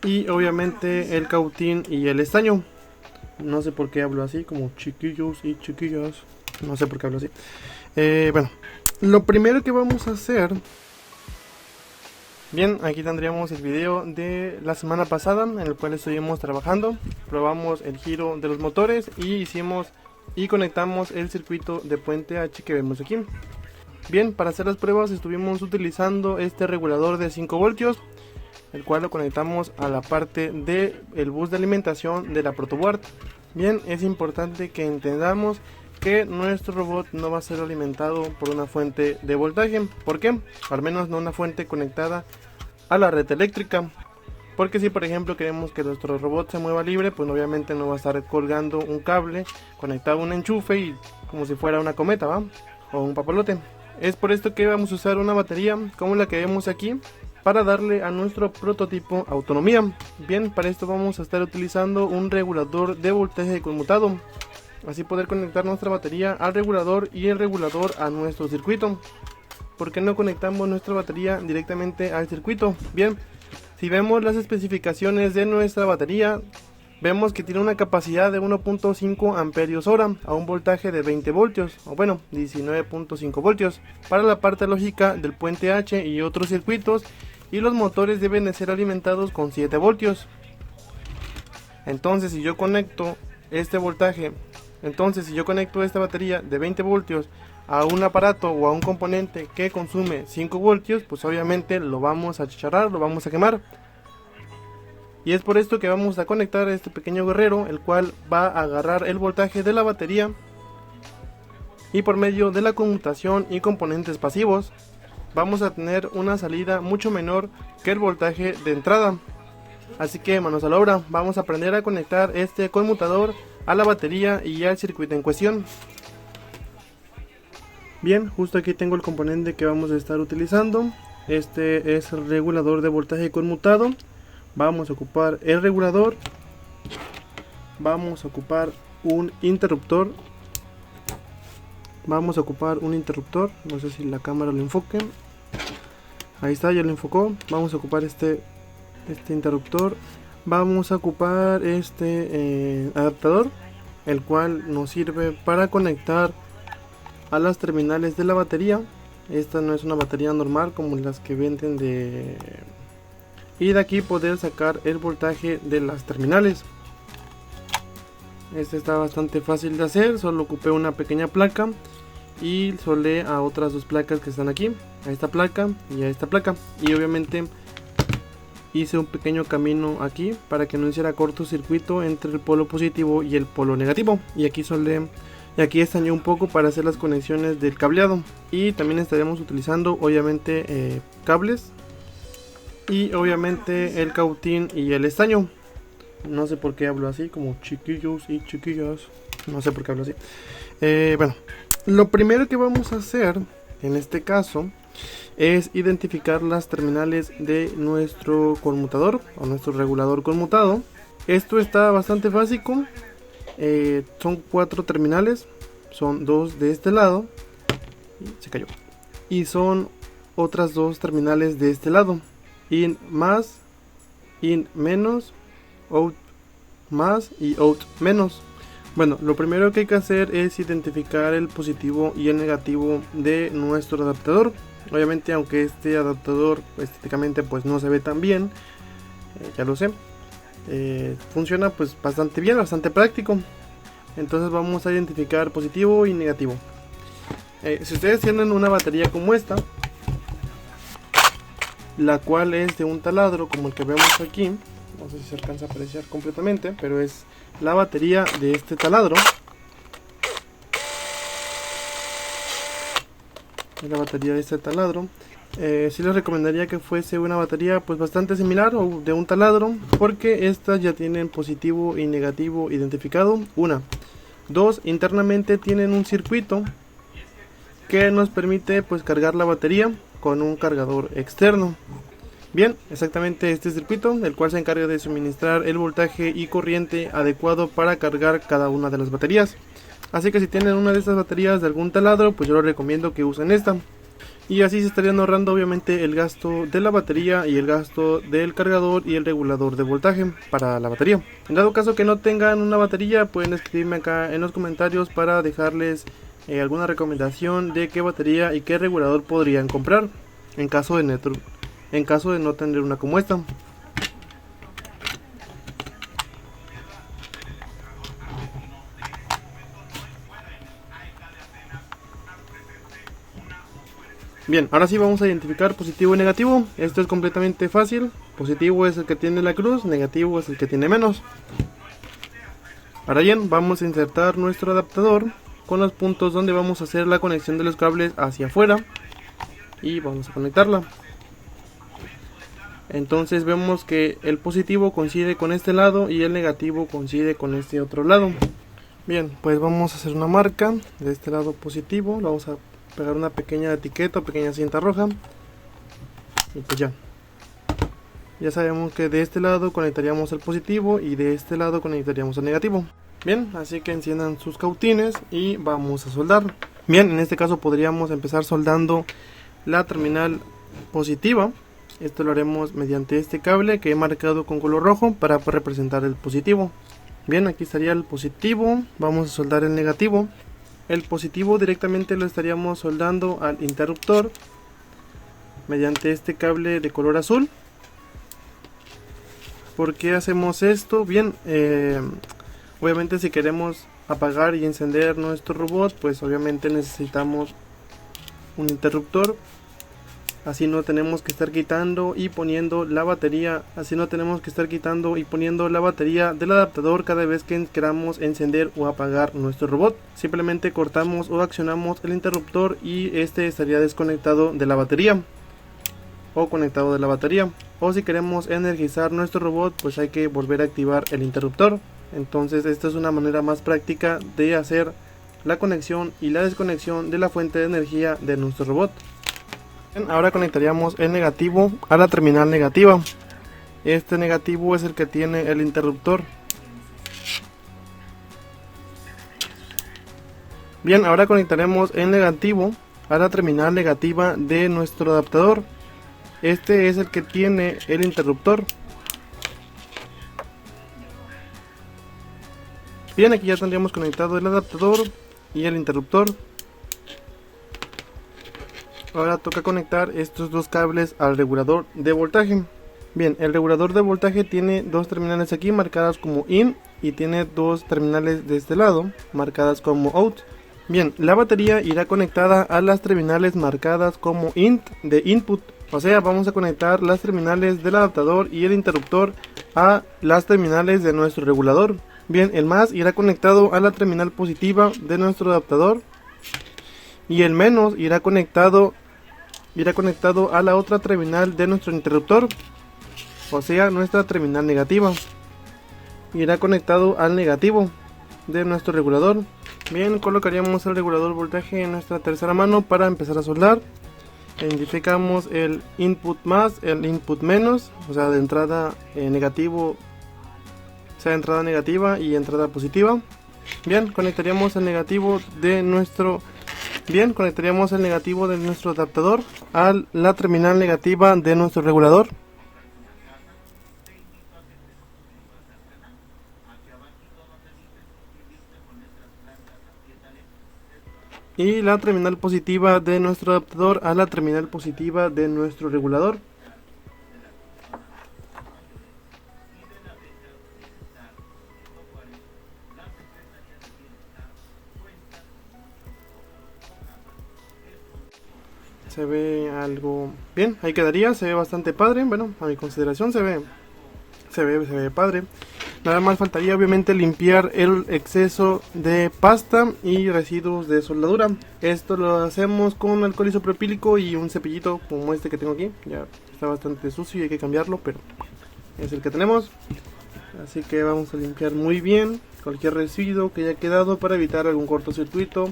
y obviamente el cautín y el estaño. No sé por qué hablo así, como chiquillos y chiquillas. No sé por qué hablo así. Bueno, lo primero que vamos a hacer... Bien, aquí tendríamos el video de la semana pasada en el cual estuvimos trabajando. Probamos el giro de los motores y conectamos el circuito de puente H que vemos aquí. Bien, para hacer las pruebas estuvimos utilizando este regulador de 5 voltios, el cual lo conectamos a la parte del bus de alimentación de la protoboard. Bien, es importante que entendamos que nuestro robot no va a ser alimentado por una fuente de voltaje. ¿Por qué? Al menos no una fuente conectada a la red eléctrica. Porque si por ejemplo queremos que nuestro robot se mueva libre, pues obviamente no va a estar colgando un cable conectado a un enchufe y como si fuera una cometa, ¿va? O un papalote. Es por esto que vamos a usar una batería como la que vemos aquí para darle a nuestro prototipo autonomía. Bien, para esto vamos a estar utilizando un regulador de voltaje conmutado, así poder conectar nuestra batería al regulador y el regulador a nuestro circuito. ¿Por qué no conectamos nuestra batería directamente al circuito? Bien, si vemos las especificaciones de nuestra batería, vemos que tiene una capacidad de 1.5 amperios hora a un voltaje de 20 voltios, o bueno, 19.5 voltios, para la parte lógica del puente H y otros circuitos, y los motores deben de ser alimentados con 7 voltios. Entonces si yo conecto esta batería de 20 voltios a un aparato o a un componente que consume 5 voltios, pues obviamente lo vamos a chicharrar, lo vamos a quemar. Y es por esto que vamos a conectar este pequeño guerrero, el cual va a agarrar el voltaje de la batería y por medio de la conmutación y componentes pasivos vamos a tener una salida mucho menor que el voltaje de entrada. Así que manos a la obra, vamos a aprender a conectar este conmutador a la batería y al circuito en cuestión. Bien, justo aquí tengo el componente que vamos a estar utilizando. Este es el regulador de voltaje conmutado. Vamos a ocupar el regulador, vamos a ocupar un interruptor, no sé si la cámara lo enfoque. Ahí está, ya lo enfocó. Vamos a ocupar este interruptor, vamos a ocupar este adaptador, el cual nos sirve para conectar a las terminales de la batería. Esta no es una batería normal como las que venden y de aquí poder sacar el voltaje de las terminales. Este está bastante fácil de hacer, solo ocupé una pequeña placa y solé a otras dos placas que están aquí, a esta placa y a esta placa, y obviamente hice un pequeño camino aquí para que no hiciera cortocircuito entre el polo positivo y el polo negativo, y aquí estañé un poco para hacer las conexiones del cableado. Y también estaremos utilizando obviamente cables y obviamente el cautín y el estaño. No sé por qué hablo así, como chiquillos y chiquillas. No sé por qué hablo así. Bueno, lo primero que vamos a hacer en este caso es identificar las terminales de nuestro conmutador o nuestro regulador conmutado. Esto está bastante básico. Son 4 terminales, son 2 de este lado, se cayó, y son otras 2 terminales de este lado, in más, in menos, out más y out menos. Bueno, lo primero que hay que hacer es identificar el positivo y el negativo de nuestro adaptador. Obviamente, aunque este adaptador estéticamente pues no se ve tan bien, ya lo sé, funciona pues bastante bien, bastante práctico. Entonces vamos a identificar positivo y negativo. Si ustedes tienen una batería como esta, la cual es de un taladro como el que vemos aquí, no sé si se alcanza a apreciar completamente, pero es la batería de este taladro. Es la batería de este taladro. Sí les recomendaría que fuese una batería pues bastante similar o de un taladro, porque estas ya tienen positivo y negativo identificado. 2, internamente tienen un circuito que nos permite pues cargar la batería con un cargador externo. Bien, exactamente este circuito, el cual se encarga de suministrar el voltaje y corriente adecuado para cargar cada una de las baterías. Así que si tienen una de estas baterías de algún taladro, pues yo les recomiendo que usen esta. Y así se estarían ahorrando obviamente el gasto de la batería y el gasto del cargador y el regulador de voltaje para la batería. En dado caso que no tengan una batería, pueden escribirme acá en los comentarios para dejarles alguna recomendación de qué batería y qué regulador podrían comprar en caso de no tener una como esta. Bien, ahora sí vamos a identificar positivo y negativo. Esto es completamente fácil. Positivo es el que tiene la cruz, negativo es el que tiene menos. Ahora bien, vamos a insertar nuestro adaptador con los puntos donde vamos a hacer la conexión de los cables hacia afuera. Y vamos a conectarla. Entonces vemos que el positivo coincide con este lado y el negativo coincide con este otro lado. Bien, pues vamos a hacer una marca de este lado positivo. Lo vamos a pegar una pequeña etiqueta o pequeña cinta roja. Y pues ya sabemos que de este lado conectaríamos el positivo y de este lado conectaríamos el negativo. Bien, así que enciendan sus cautines y vamos a soldar. Bien, en este caso podríamos empezar soldando la terminal positiva. Esto lo haremos mediante este cable que he marcado con color rojo para representar el positivo. Bien, aquí estaría el positivo. Vamos a soldar el negativo. El positivo directamente lo estaríamos soldando al interruptor mediante este cable de color azul. ¿Por qué hacemos esto? Bien, obviamente si queremos apagar y encender nuestro robot, pues obviamente necesitamos un interruptor. Así no tenemos que estar quitando y poniendo la batería. Del adaptador cada vez que queramos encender o apagar nuestro robot. Simplemente cortamos o accionamos el interruptor y este estaría desconectado de la batería o conectado de la batería. O si queremos energizar nuestro robot, pues hay que volver a activar el interruptor. Entonces esta es una manera más práctica de hacer la conexión y la desconexión de la fuente de energía de nuestro robot. Ahora conectaríamos el negativo a la terminal negativa. Este negativo es el que tiene el interruptor. Bien, ahora conectaremos el negativo a la terminal negativa de nuestro adaptador. Este es el que tiene el interruptor. Bien, aquí ya tendríamos conectado el adaptador y el interruptor. Ahora toca conectar estos dos cables al regulador de voltaje. Bien, el regulador de voltaje tiene dos terminales aquí marcadas como IN y tiene dos terminales de este lado marcadas como OUT. Bien, la batería irá conectada a las terminales marcadas como INT de input. O sea, vamos a conectar las terminales del adaptador y el interruptor a las terminales de nuestro regulador. Bien, el más irá conectado a la terminal positiva de nuestro adaptador. Y el menos irá conectado a la otra terminal de nuestro interruptor, o sea, nuestra terminal negativa. Irá conectado al negativo de nuestro regulador. Bien, colocaríamos el regulador voltaje en nuestra tercera mano para empezar a soldar. Identificamos el input más, el input menos, o sea, de entrada negativo, o sea, entrada negativa y entrada positiva. Bien, conectaríamos el negativo de nuestro adaptador a la terminal negativa de nuestro regulador. Y la terminal positiva de nuestro adaptador a la terminal positiva de nuestro regulador. Se ve algo bien, ahí quedaría, se ve bastante padre. Bueno, a mi consideración se ve padre. Nada más faltaría obviamente limpiar el exceso de pasta y residuos de soldadura. Esto lo hacemos con alcohol isopropílico y un cepillito como este que tengo aquí. Ya está bastante sucio y hay que cambiarlo, pero es el que tenemos. Así que vamos a limpiar muy bien cualquier residuo que haya quedado para evitar algún cortocircuito.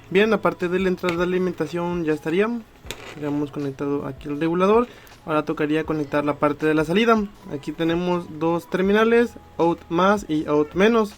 Bien, la parte de la entrada de alimentación ya estaría. Hemos conectado aquí el regulador. Ahora tocaría conectar la parte de la salida. Aquí tenemos dos terminales, out más y out menos.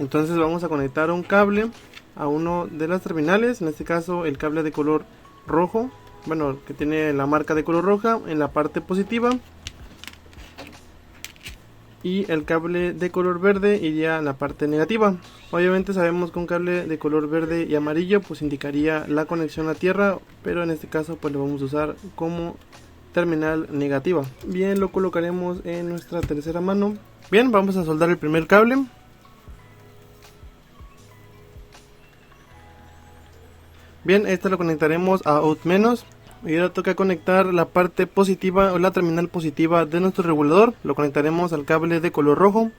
Entonces vamos a conectar un cable a uno de las terminales, en este caso el cable de color rojo, bueno, que tiene la marca de color roja en la parte positiva, y el cable de color verde iría en la parte negativa. Obviamente sabemos que un cable de color verde y amarillo pues indicaría la conexión a tierra, pero en este caso pues lo vamos a usar como terminal negativa. Bien, lo colocaremos en nuestra tercera mano. Bien, vamos a soldar el primer cable. Bien, este lo conectaremos a out menos. Y ahora toca conectar la parte positiva o la terminal positiva de nuestro regulador. Lo conectaremos al cable de color rojo.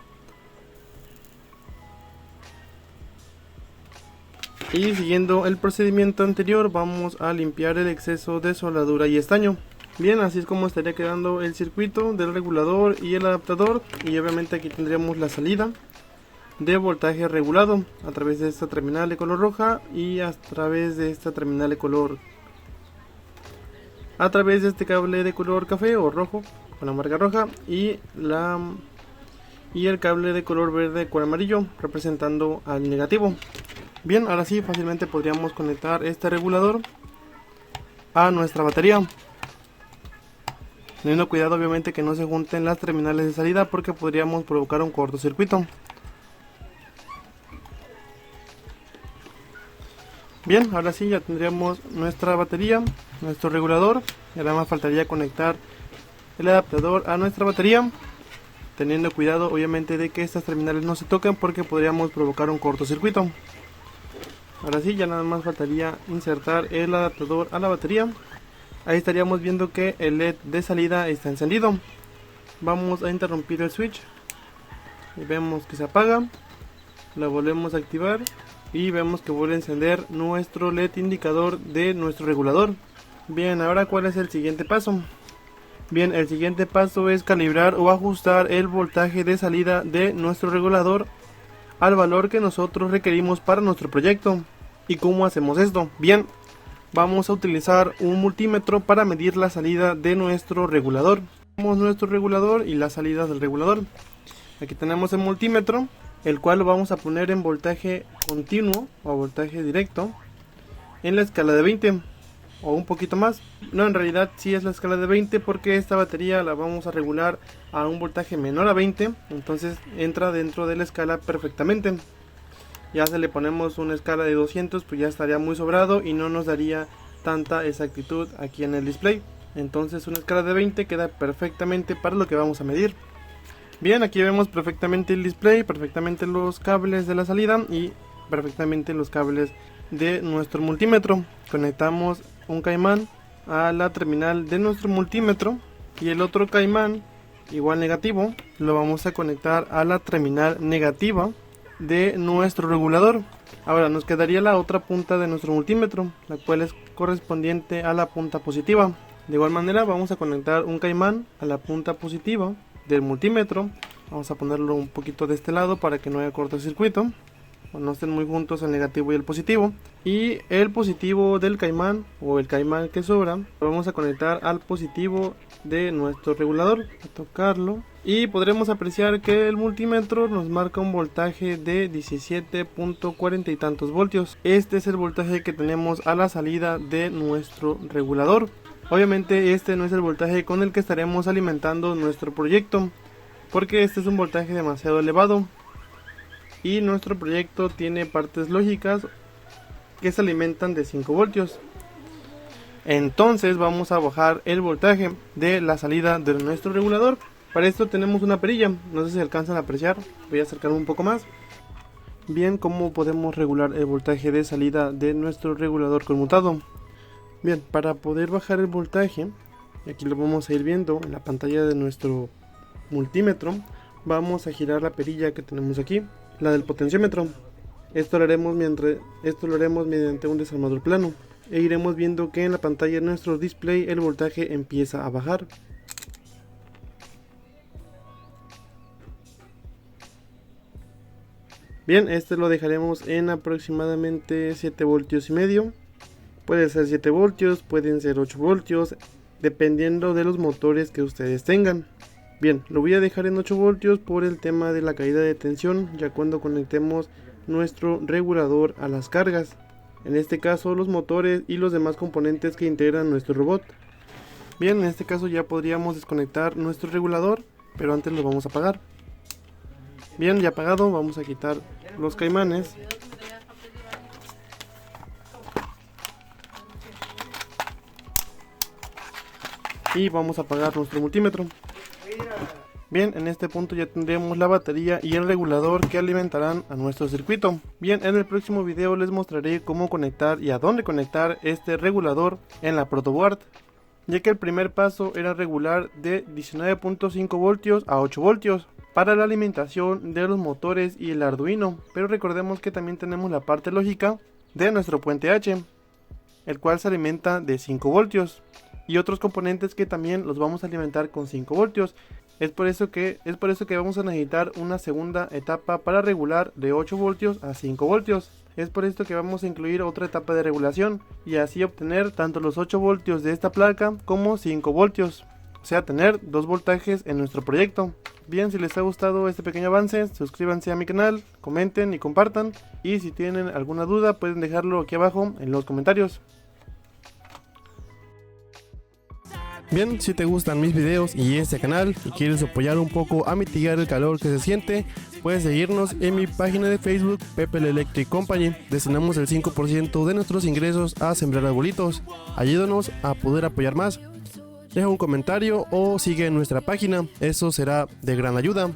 Y siguiendo el procedimiento anterior vamos a limpiar el exceso de soldadura y estaño. Bien, así es como estaría quedando el circuito del regulador y el adaptador. Y obviamente aquí tendríamos la salida de voltaje regulado a través de esta terminal de color roja y a través de esta terminal de color, a través de este cable de color café o rojo con la marca roja y el cable de color verde con amarillo representando al negativo. Bien, ahora sí fácilmente podríamos conectar este regulador a nuestra batería, teniendo cuidado obviamente que no se junten las terminales de salida porque podríamos provocar un cortocircuito. Bien, ahora sí ya tendríamos nuestra batería, nuestro regulador, y ahora más faltaría conectar el adaptador a nuestra batería, teniendo cuidado obviamente de que estas terminales no se toquen porque podríamos provocar un cortocircuito. Ahora sí ya nada más faltaría insertar el adaptador a la batería. Ahí estaríamos viendo que el LED de salida está encendido. Vamos a interrumpir el switch y vemos que se apaga, lo volvemos a activar y vemos que vuelve a encender nuestro LED indicador de nuestro regulador. Bien, ahora ¿cuál es el siguiente paso? Bien, el siguiente paso es calibrar o ajustar el voltaje de salida de nuestro regulador al valor que nosotros requerimos para nuestro proyecto. ¿Y cómo hacemos esto? Bien, vamos a utilizar un multímetro para medir la salida de nuestro regulador. Tenemos nuestro regulador y las salidas del regulador. Aquí tenemos el multímetro, el cual lo vamos a poner en voltaje continuo o voltaje directo en la escala de 20 o un poquito más. No, en realidad sí es la escala de 20 porque esta batería la vamos a regular a un voltaje menor a 20, entonces entra dentro de la escala perfectamente. Ya si le ponemos una escala de 200 pues ya estaría muy sobrado y no nos daría tanta exactitud aquí en el display. Entonces una escala de 20 queda perfectamente para lo que vamos a medir. Bien, aquí vemos perfectamente el display, perfectamente los cables de la salida y perfectamente los cables de nuestro multímetro. Conectamos un caimán a la terminal de nuestro multímetro y el otro caimán, igual negativo, lo vamos a conectar a la terminal negativa de nuestro regulador. Ahora nos quedaría la otra punta de nuestro multímetro, la cual es correspondiente a la punta positiva. De igual manera vamos a conectar un caimán a la punta positiva del multímetro. Vamos a ponerlo un poquito de este lado para que no haya cortocircuito, no estén muy juntos el negativo y el positivo. Y el positivo del caimán o el caimán que sobra lo vamos a conectar al positivo de nuestro regulador, a tocarlo y podremos apreciar que el multímetro nos marca un voltaje de 17.40 y tantos voltios. Este es el voltaje que tenemos a la salida de nuestro regulador. Obviamente este no es el voltaje con el que estaremos alimentando nuestro proyecto, porque este es un voltaje demasiado elevado y nuestro proyecto tiene partes lógicas que se alimentan de 5 voltios. Entonces vamos a bajar el voltaje de la salida de nuestro regulador. Para esto tenemos una perilla, no sé si alcanzan a apreciar, voy a acercarme un poco más. Bien, ¿cómo podemos regular el voltaje de salida de nuestro regulador conmutado? Bien, para poder bajar el voltaje, y aquí lo vamos a ir viendo en la pantalla de nuestro multímetro, vamos a girar la perilla que tenemos aquí, la del potenciómetro. Esto lo haremos mediante un desarmador plano e iremos viendo que en la pantalla de nuestro display el voltaje empieza a bajar. Bien, este lo dejaremos en aproximadamente 7 voltios y medio. Puede ser 7 voltios, pueden ser 8 voltios, dependiendo de los motores que ustedes tengan. Bien, lo voy a dejar en 8 voltios por el tema de la caída de tensión ya cuando conectemos nuestro regulador a las cargas, en este caso los motores y los demás componentes que integran nuestro robot. Bien, en este caso ya podríamos desconectar nuestro regulador, pero antes lo vamos a apagar. Bien, ya apagado, vamos a quitar los caimanes. Y vamos a apagar nuestro multímetro. Bien, en este punto ya tendremos la batería y el regulador que alimentarán a nuestro circuito. Bien, en el próximo video les mostraré cómo conectar y a dónde conectar este regulador en la protoboard, ya que el primer paso era regular de 19.5 voltios a 8 voltios para la alimentación de los motores y el Arduino, pero recordemos que también tenemos la parte lógica de nuestro puente H, el cual se alimenta de 5 voltios y otros componentes que también los vamos a alimentar con 5 voltios. Es por eso que vamos a necesitar una segunda etapa para regular de 8 voltios a 5 voltios. Es por esto que vamos a incluir otra etapa de regulación y así obtener tanto los 8 voltios de esta placa como 5 voltios. O sea, tener 2 voltajes en nuestro proyecto. Bien, si les ha gustado este pequeño avance, suscríbanse a mi canal, comenten y compartan. Y si tienen alguna duda pueden dejarlo aquí abajo en los comentarios. Bien, si te gustan mis videos y este canal y quieres apoyar un poco a mitigar el calor que se siente, puedes seguirnos en mi página de Facebook Pepe Electric Company. Destinamos el 5% de nuestros ingresos a sembrar arbolitos. Ayúdanos a poder apoyar más. Deja un comentario o sigue nuestra página, eso será de gran ayuda.